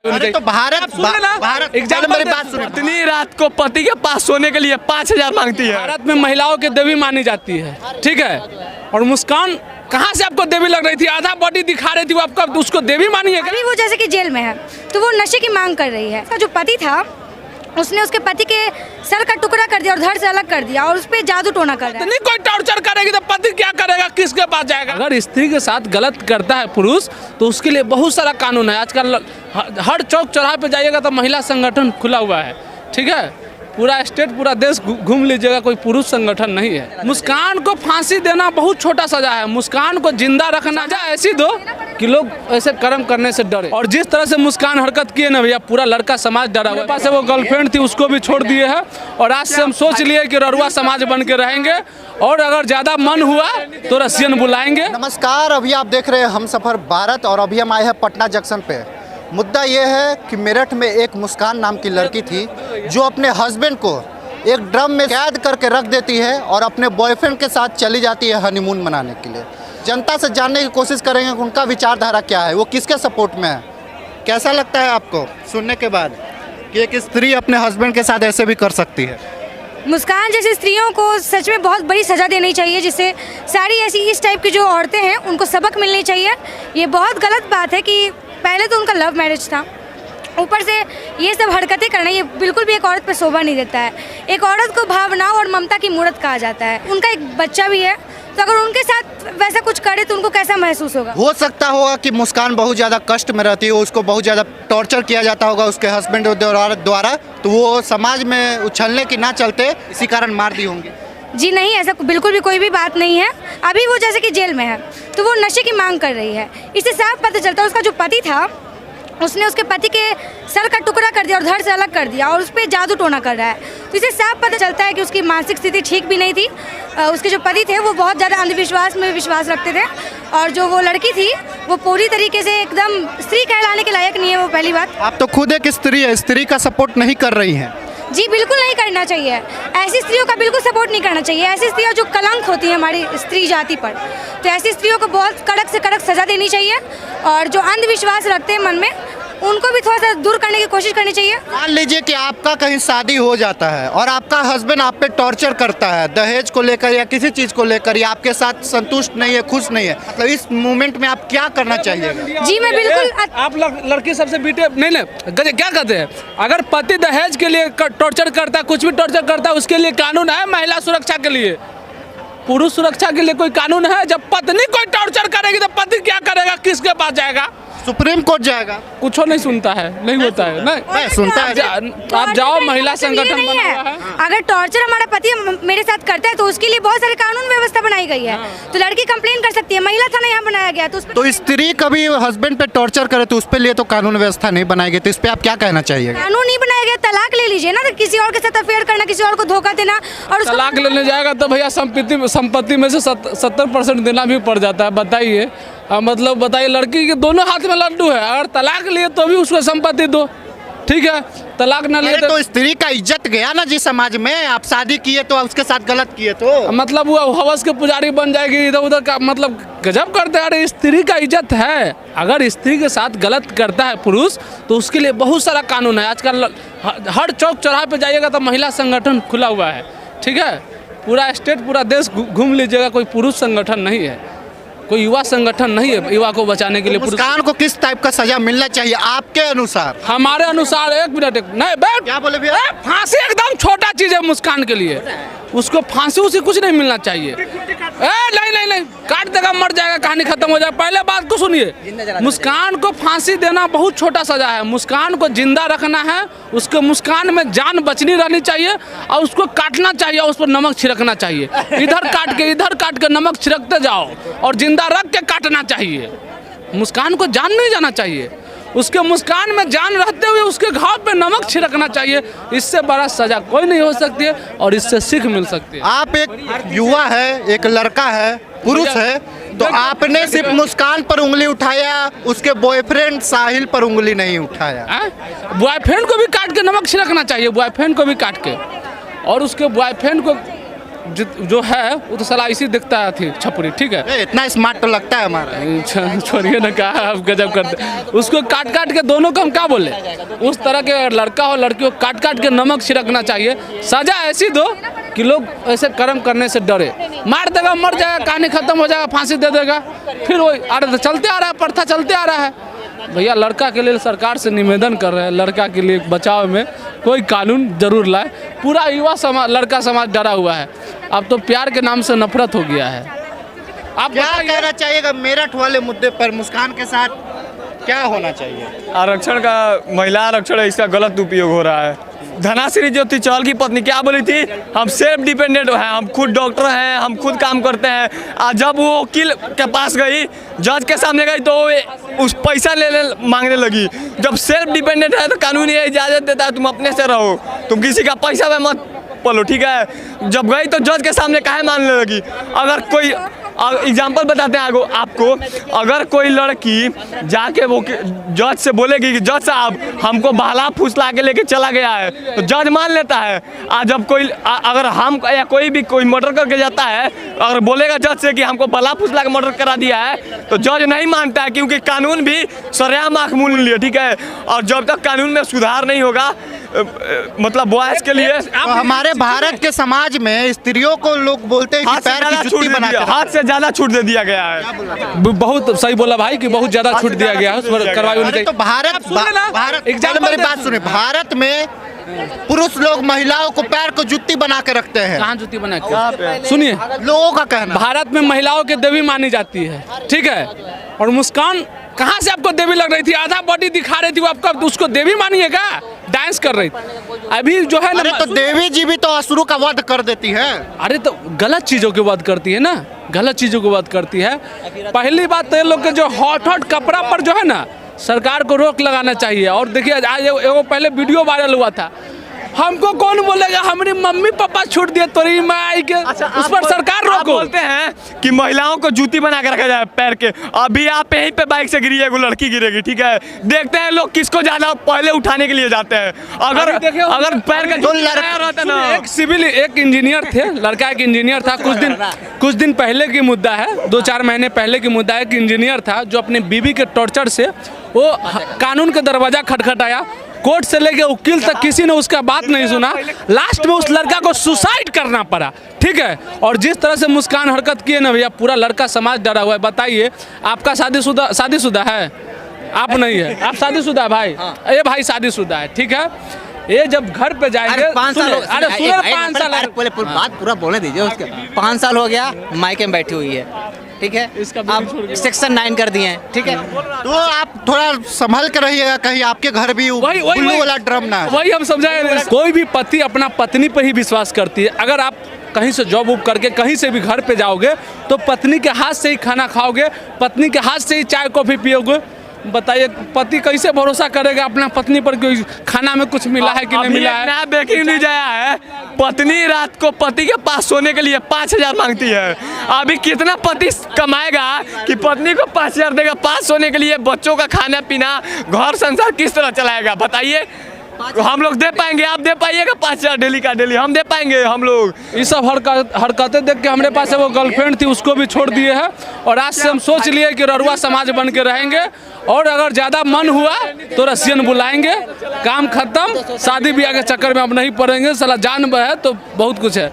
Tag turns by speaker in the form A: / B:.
A: अरे तो भारत
B: एग्जाम्पल पत्नी रात को पति के पास सोने के लिए 5,000 मांगती है। भारत में महिलाओं की देवी मानी जाती है, ठीक है। और मुस्कान कहाँ से आपको देवी लग रही थी? आधा बॉडी दिखा रही थी, वो आपका उसको देवी मानी है?
C: अभी वो जैसे कि जेल में है तो वो नशे की मांग कर रही है। उसका जो पति था उसने उसके पति के सर का टुकड़ा कर दिया और धड़ से अलग कर दिया और उस पे जादू टोना कर रहा है।
B: नहीं कोई टॉर्चर करेगी तो पति क्या करेगा, किसके पास जाएगा? अगर स्त्री के साथ गलत करता है पुरुष तो उसके लिए बहुत सारा कानून है। आजकल हर चौक चौराहे पे जाइएगा तो महिला संगठन खुला हुआ है, ठीक है। पूरा स्टेट पूरा देश घूम लीजिएगा, कोई पुरुष संगठन नहीं है। मुस्कान को फांसी देना बहुत छोटा सजा है। मुस्कान को जिंदा रखना ऐसी दो कि लोग ऐसे कर्म करने से डरे। और जिस तरह से मुस्कान हरकत किए ना भैया, पूरा लड़का समाज डरा हुआ है। पास वो गर्लफ्रेंड थी उसको भी छोड़ दिए है और आज से हम सोच लिए कि ररुआ समाज बन के रहेंगे और अगर ज्यादा मन हुआ तो रसियन बुलाएंगे।
A: नमस्कार, अभी आप देख रहे हैं हम सफर भारत और अभी हम आए हैं पटना जंक्शन पे। मुद्दा ये है कि मेरठ में एक मुस्कान नाम की लड़की थी जो अपने हस्बैंड को एक ड्रम में कैद करके रख देती है और अपने बॉयफ्रेंड के साथ चली जाती है हनीमून मनाने के लिए। जनता से जानने की कोशिश करेंगे कि उनका विचारधारा क्या है, वो किसके सपोर्ट में है। कैसा लगता है आपको सुनने के बाद कि एक स्त्री अपने हस्बैंड के साथ ऐसे भी कर सकती है?
C: मुस्कान जैसी स्त्रियों को सच में बहुत बड़ी सज़ा देनी चाहिए, जिससे सारी ऐसी इस टाइप की जो औरतें हैं उनको सबक मिलनी चाहिए। ये बहुत गलत बात है कि पहले तो उनका लव मैरिज था, ऊपर से ये सब हरकतें करना ये बिल्कुल भी एक औरत पे शोभा नहीं देता है। एक औरत को भावनाओं और ममता की मूर्त कहा जाता है। उनका एक बच्चा भी है, तो अगर उनके साथ वैसा कुछ करे तो उनको कैसा महसूस होगा?
A: हो सकता होगा कि मुस्कान बहुत ज़्यादा कष्ट में रहती है, उसको बहुत ज़्यादा टॉर्चर किया जाता होगा उसके हस्बैंड द्वारा, तो वो समाज में उछलने की ना चलते इसी कारण मार दी होंगी।
C: जी नहीं, ऐसा बिल्कुल भी कोई भी बात नहीं है। अभी वो जैसे कि जेल में है तो वो नशे की मांग कर रही है। इससे साफ पता चलता है उसका जो पति था उसने उसके पति के सर का टुकड़ा कर दिया और धड़ से अलग कर दिया और उस पर जादू टोना कर रहा है। तो इससे साफ पता चलता है कि उसकी मानसिक स्थिति ठीक भी नहीं थी। उसके जो पति थे वो बहुत ज़्यादा अंधविश्वास में विश्वास रखते थे और जो वो लड़की थी वो पूरी तरीके से एकदम स्त्री कहलाने के लायक नहीं है। वो पहली बात।
A: आप तो खुद एक स्त्री है, स्त्री का सपोर्ट नहीं कर रही हैं।
C: जी बिल्कुल नहीं करना चाहिए, ऐसी स्त्रियों का बिल्कुल सपोर्ट नहीं करना चाहिए। ऐसी स्त्रियाँ जो कलंक होती हैं हमारी स्त्री जाति पर, तो ऐसी स्त्रियों को बहुत कड़क से कड़क सज़ा देनी चाहिए और जो अंधविश्वास रखते हैं मन में उनको भी थोड़ा सा दूर करने की कोशिश करनी चाहिए।
A: मान लीजिए कि आपका कहीं शादी हो जाता है और आपका हस्बैंड आप पे टॉर्चर करता है दहेज को लेकर या किसी चीज़ को लेकर, या आपके साथ संतुष्ट नहीं है, खुश नहीं है, मतलब इस मोमेंट में आप क्या करना चाहिएगा?
C: जी मैं बिल्कुल।
B: आप लड़की सबसे बीटे नहीं क्या कहते हैं, अगर पति दहेज के लिए टॉर्चर करता है, कुछ भी टॉर्चर करता है, उसके लिए कानून है। महिला सुरक्षा के लिए, पुरुष सुरक्षा के लिए कोई कानून है? जब पत्नी कोई टॉर्चर करेगी तो पति क्या करेगा, किसके पास जाएगा?
A: सुप्रीम कोर्ट जाएगा।
B: कुछ नहीं सुनता है, नहीं होता है, नहीं
A: सुनता है।
B: आप जाओ, महिला संगठन बना हुआ है।
C: अगर टॉर्चर हमारा पति मेरे साथ करता है तो उसके लिए बहुत सारे कानून व्यवस्था बनाई गई है। तो लड़की कंप्लेन कर सकती है, महिला थाना यहाँ बनाया गया।
A: तो स्त्री कभी हस्बैंड पे टॉर्चर करे तो उसके लिए तो कानून व्यवस्था नहीं बनाई गई, तो इस पे आप क्या कहना चाहिए?
C: कानून नहीं बनाया गया, तलाक ले लीजिए ना। तो किसी और के साथ अफेयर करना, किसी और को धोखा देना और
B: तलाक लेने जाएगा तो भैया संपत्ति में से 70% देना भी पड़ जाता है। बताइए, मतलब बताइए, लड़की के दोनों हाथ में लड्डू है, अगर तलाक लिए तो भी उसको संपत्ति दो, ठीक है। तलाक न लिए
A: तो स्त्री का इज्जत गया ना जी समाज में। आप शादी किए तो उसके साथ गलत किए तो
B: मतलब वो हवस के पुजारी बन जाएगी, इधर उधर का, मतलब गजब करते हैं। अरे स्त्री का इज्जत है, अगर स्त्री के साथ गलत करता है पुरुष तो उसके लिए बहुत सारा कानून है। आजकल हर चौक चौराहे पे जाइएगा तो महिला संगठन खुला हुआ है, ठीक है। पूरा स्टेट पूरा देश घूम लीजिएगा, कोई पुरुष संगठन नहीं है, कोई युवा संगठन नहीं है युवा को बचाने के लिए।
A: मुस्कान को किस टाइप का सजा मिलना चाहिए आपके अनुसार?
B: हमारे अनुसार एक मिनट नहीं बैठ,
A: क्या बोले भैया?
B: फांसी एकदम छोटा चीज है मुस्कान के लिए, उसको फांसी उसी कुछ नहीं मिलना चाहिए। नहीं काट देगा, मर जाएगा, कहानी खत्म हो जाएगा। पहले बात को सुनिए, मुस्कान को फांसी देना बहुत छोटा सजा है। मुस्कान को जिंदा रखना है, उसको मुस्कान में जान बचनी रहनी चाहिए और उसको काटना चाहिए, उस पर नमक छिड़कना चाहिए। इधर काट के नमक छिड़कते जाओ और जिंदा रख के काटना चाहिए। मुस्कान को जान नहीं जाना चाहिए, उसके मुस्कान में जान रहते हुए उसके घाव पे नमक छिड़कना चाहिए। इससे बड़ा सजा कोई नहीं हो सकती है और इससे सीख मिल सकती है।
A: आप एक युवा है, एक लड़का है, पुरुष है, तो आपने सिर्फ मुस्कान पर उंगली उठाया, उसके बॉयफ्रेंड साहिल पर उंगली नहीं उठाया।
B: बॉयफ्रेंड को भी काट के नमक छिड़कना चाहिए, बॉयफ्रेंड को भी काट के, और उसके बॉयफ्रेंड को जो है वो तो साला इसी दिखता है थी छपरी, ठीक है।
A: इतना स्मार्ट तो लगता है हमारा।
B: छोड़िए ना, कहा आप गजब करते। उसको काट काट के दोनों को हम क्या बोले, उस तरह के लड़का हो लड़की हो काट काट के नमक छिड़कना चाहिए। सजा ऐसी दो कि लोग ऐसे कर्म करने से डरे। मार देगा मर जाएगा, कहानी खत्म हो जाएगा, फांसी दे देगा, फिर वही चलते आ रहा है, प्रथा चलते आ रहा है। भैया लड़का के लिए सरकार से निवेदन कर रहे हैं, लड़का के लिए बचाव में कोई कानून जरूर लाए। पूरा युवा समाज, लड़का समाज डरा हुआ है। अब तो प्यार के नाम से नफरत हो गया है। आप
A: क्या कहना चाहिएगा मेरठ वाले मुद्दे पर? मुस्कान के साथ क्या होना चाहिए?
D: आरक्षण का, महिला आरक्षण है, इसका गलत उपयोग हो रहा है। धनाश्री जो थी चौल की पत्नी क्या बोली थी, हम सेल्फ डिपेंडेंट हैं, हम खुद डॉक्टर हैं, हम खुद काम करते हैं। आज जब वो वकील के पास गई, जज के सामने गई, तो उस पैसा मांगने लगी। जब सेल्फ डिपेंडेंट है तो कानून ये इजाज़त देता है तुम अपने से रहो, तुम किसी का पैसा में मत पलो, ठीक है। जब गई तो जज के सामने काहे मांगने लगी? अगर कोई एग्जाम्पल बताते हैं आपको, अगर कोई लड़की जाके वो जज से बोलेगी कि जज साहब हमको बहला फुसला के लेके चला गया है, तो जज मान लेता है। आज जब कोई अगर हम या कोई भी कोई मर्डर करके जाता है, अगर बोलेगा जज से कि हमको बहला फुसला के मर्डर करा दिया है, तो जज नहीं मानता है, क्योंकि कानून भी सरेआम आँख मूंद लिए, ठीक है। और जब तक कानून में सुधार नहीं होगा, मतलब बॉयज के लिए
A: तो हमारे भारत के समाज में स्त्रियों को लोग बोलते हैं कि पैर की जुत्ती बना के
D: हाथ से ज्यादा छूट दे दिया गया है।
B: बहुत सही बोला भाई कि बहुत ज्यादा छूट दिया गया है, उस पर कार्रवाई होनी चाहिए।
A: तो भारत मेरी बात सुने, भारत में पुरुष लोग महिलाओं को पैर को जुत्ती बना के रखते हैं।
B: कहाँ जुत्ती बना के? सुनिए,
A: लोगों का कहना,
B: भारत में महिलाओं की देवी मानी जाती है, ठीक है। और मुस्कान कहाँ से आपको देवी लग रही थी? आधा बॉडी दिखा रही थी वो, आपका उसको देवी मानिएगा? डांस कर रही अभी जो है ना।
A: अरे तो देवी जी भी तो असुरों का वध कर देती है।
B: अरे तो गलत चीजों के वध करती है ना, गलत चीजों को वध करती है। पहली बात तो ये लोग के जो हॉट हॉट कपड़ा पर जो है ना, सरकार को रोक लगाना चाहिए। और देखिए आज एगो पहले वीडियो वायरल हुआ था, हमको कौन बोलेगा, हमारी मम्मी पापा छूट दिए तोरी माई के। अच्छा, उस पर सरकार रोको।
D: बोलते हैं कि महिलाओं को जूती बना के रखा जाए पैर के। अभी आप यहीं पे बाइक से गिरी है, लड़की गिरेगी, ठीक है। देखते हैं लोग किसको ज्यादा पहले उठाने के लिए जाते हैं। अगर पैर का रहता ना,
B: एक इंजीनियर थे, लड़का एक इंजीनियर था। कुछ दिन पहले की मुद्दा है, 2-4 महीने पहले की मुद्दा है। एक इंजीनियर था जो अपनी बीवी के टॉर्चर से वो कानून का दरवाजा खटखटाया, कोर्ट से लेके वकील तक किसी ने उसका बात नहीं सुना। लास्ट में उस लड़का को सुसाइड करना पड़ा, ठीक है। और जिस तरह से मुस्कान हरकत किए ना भैया, पूरा लड़का समाज डरा हुआ है। बताइए, आपका शादीशुदा है? आप नहीं है, आप शादीशुदा भाई? ये भाई शादीशुदा है, ठीक है। ये जब घर पे जाएंगे,
E: 5 साल,
B: अरे 5 साल
E: बात पूरा बोलने दीजिए उसके। 5 साल हो गया मायके में बैठी हुई है, ठीक है।
B: इसका
E: आप सेक्शन 9 कर दिए हैं, ठीक है।
A: तो आप थोड़ा संभल कर रहिएगा, कहीं आपके घर भी उल्लू वाला ड्रम ना।
B: वही हम समझाए। कोई भी पति अपना पत्नी पर ही विश्वास करती है। अगर आप कहीं से जॉब वॉब करके कहीं से भी घर पे जाओगे तो पत्नी के हाथ से ही खाना खाओगे, पत्नी के हाथ से ही चाय कॉफी पियोगे। बताइए, पति कैसे भरोसा करेगा अपना पत्नी पर कि खाना में कुछ मिला है कि नहीं मिला है?
D: नया ब्रेकिंग न्यूज आया है, पत्नी रात को पति के पास सोने के लिए 5000 मांगती है। अभी कितना पति कमाएगा कि पत्नी को 5000 देगा पास सोने के लिए? बच्चों का खाना पीना, घर संसार किस तरह चलाएगा बताइए? हम लोग दे पाएंगे? आप दे पाइएगा 5000 डेली का? डेली हम दे पाएंगे? हम लोग
B: ये सब हरकतें देख के हमारे पास वो गर्लफ्रेंड थी, उसको भी छोड़ दिए हैं। और आज से हम सोच लिए कि ररुआ समाज बन के रहेंगे। और अगर ज़्यादा मन हुआ तो रसियन बुलाएंगे। काम खत्म, शादी ब्याह के चक्कर में अब नहीं पड़ेंगे। साला जान है तो बहुत कुछ है।